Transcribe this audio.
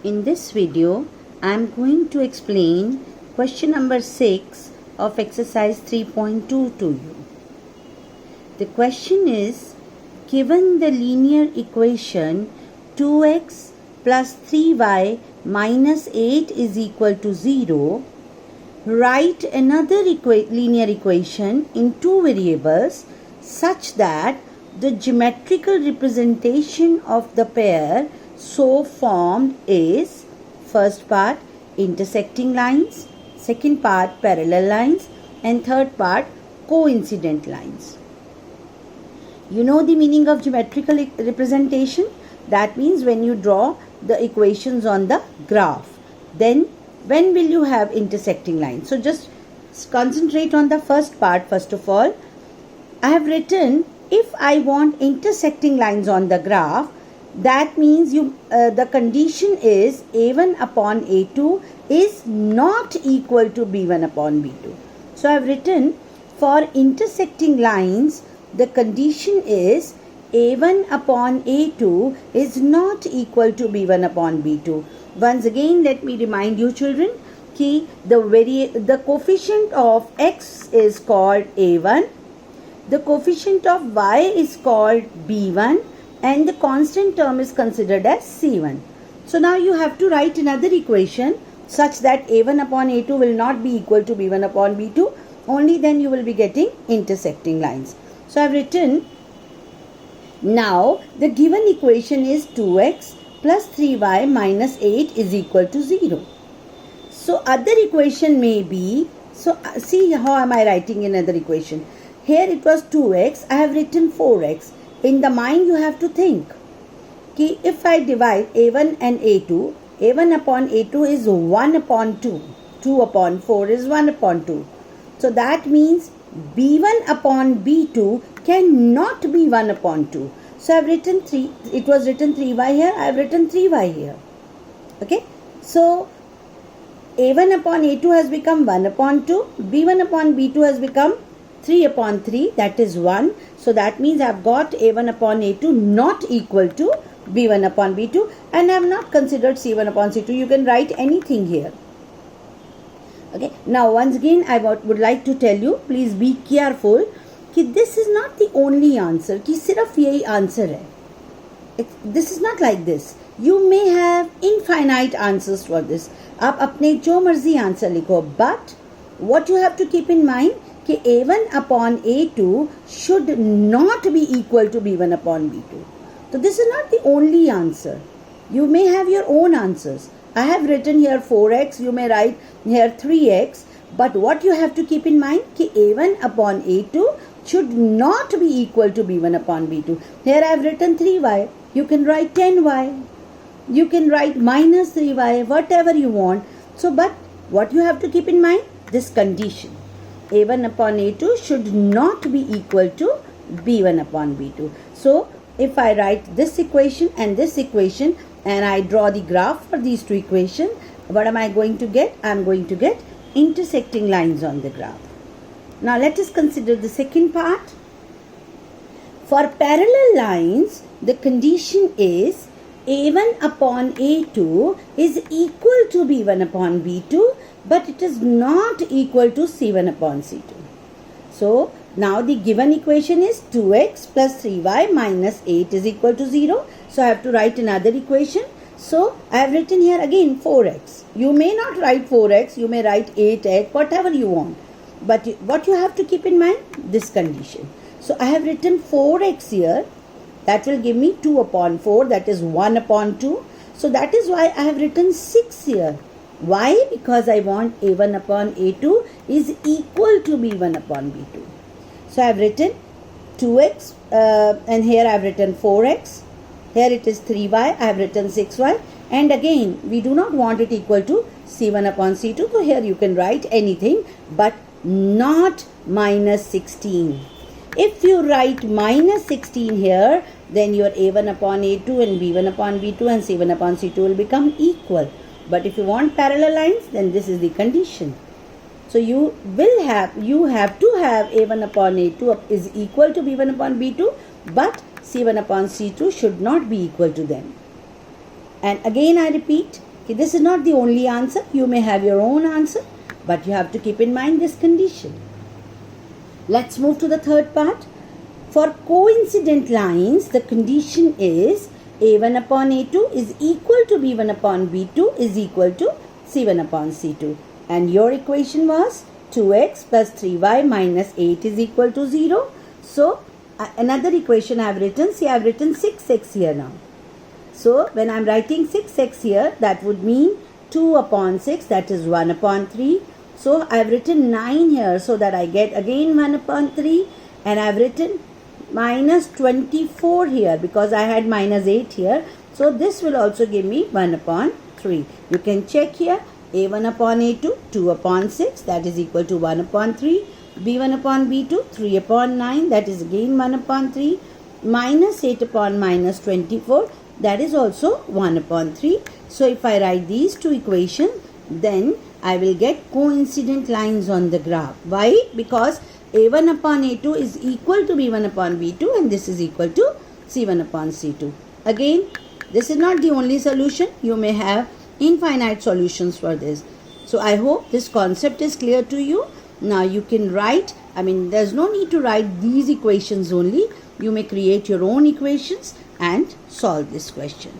In this video, I am going to explain question number 6 of exercise 3.2 to you. The question is, given the linear equation 2x plus 3y minus 8 is equal to 0, write another linear equation in two variables such that the geometrical representation of the pair so formed is, first part intersecting lines, second part parallel lines, and third part coincident lines. You know the meaning of geometrical representation? That means when you draw the equations on the graph, then when will you have intersecting lines? So just concentrate on the first part. First of all, I have written, if I want intersecting lines on the graph, that means the condition is a1 upon a2 is not equal to b1 upon b2. So I have written, for intersecting lines, the condition is a1 upon a2 is not equal to b1 upon b2. Once again, let me remind you children, the coefficient of x is called a1, the coefficient of y is called b1, and the constant term is considered as c1. So now you have to write another equation such that a1 upon a2 will not be equal to b1 upon b2. Only then you will be getting intersecting lines. So I have written, now the given equation is 2x plus 3y minus 8 is equal to 0. So other equation may be, so see how am I writing another equation. Here it was 2x, I have written 4x. In the mind you have to think, if I divide a1 and a2, a1 upon a2 is 1 upon 2, 2 upon 4 is 1 upon 2. So that means b1 upon b2 cannot be 1 upon 2. So I have written 3, it was written 3y here, I have written 3y here. Okay, so a1 upon a2 has become 1 upon 2, b1 upon b2 has become 3 upon 3, that is 1. So that means I have got a1 upon a2 not equal to b1 upon b2, and I have not considered c1 upon c2. You can write anything here. Okay. Now once again I would like to tell you, please be careful कि this is not the only answer, कि सिर्फ यही answer है. This is not like this. You may have infinite answers for this. आप अपने जो मर्जी answer लिखो, but what you have to keep in mind कि a1 upon a2 should not be equal to b1 upon b2. So this is not the only answer. You may have your own answers. I have written here 4x, you may write here 3x, but what you have to keep in mind कि a1 upon a2 should not be equal to b1 upon b2. Here I have written 3y, you can write 10y, you can write minus 3y, whatever you want. So but what you have to keep in mind, this condition, a1 upon a2 should not be equal to b1 upon b2. So if I write this equation and I draw the graph for these two equations, what am I going to get? I am going to get intersecting lines on the graph. Now let us consider the second part. For parallel lines, the condition is a1 upon a2 is equal to b1 upon b2, but it is not equal to c1 upon c2. So now the given equation is 2x plus 3y minus 8 is equal to 0. So I have to write another equation. So I have written here again 4x. You may not write 4x, you may write 8x, whatever you want. But what you have to keep in mind, this condition. So I have written 4x here. That will give me 2 upon 4, that is 1 upon 2. So that is why I have written 6 here. Why? Because I want a1 upon a2 is equal to b1 upon b2. So I have written 2x and here I have written 4x. Here it is 3y, I have written 6y. And again, we do not want it equal to c1 upon c2. So here you can write anything, but not minus 16. If you write minus 16 here, then your a1 upon a2 and b1 upon b2 and c1 upon c2 will become equal. But if you want parallel lines, then this is the condition. So you have to have a1 upon a2 is equal to b1 upon b2, but c1 upon c2 should not be equal to them. And again I repeat, Okay, this is not the only answer. You may have your own answer, but you have to keep in mind this condition. Let's move to the third part. For coincident lines, the condition is A1 upon A2 is equal to B1 upon B2 is equal to C1 upon C2. And your equation was 2x plus 3y minus 8 is equal to 0. So, another equation I have written, see I have written 6x here now. So, when I am writing 6x here, that would mean 2 upon 6, that is 1 upon 3. So, I have written 9 here so that I get again 1 upon 3. And I have written minus 24 here because I had minus 8 here. So, this will also give me 1 upon 3. You can check here. A1 upon A2, 2 upon 6, that is equal to 1 upon 3. B1 upon B2, 3 upon 9, that is again 1 upon 3. Minus 8 upon minus 24, that is also 1 upon 3. So, if I write these two equations, then I will get coincident lines on the graph. Why? Because A1 upon A2 is equal to B1 upon B2 and this is equal to C1 upon C2. Again, this is not the only solution. You may have infinite solutions for this. So, I hope this concept is clear to you. Now, you can write, there's no need to write these equations only. You may create your own equations and solve this question.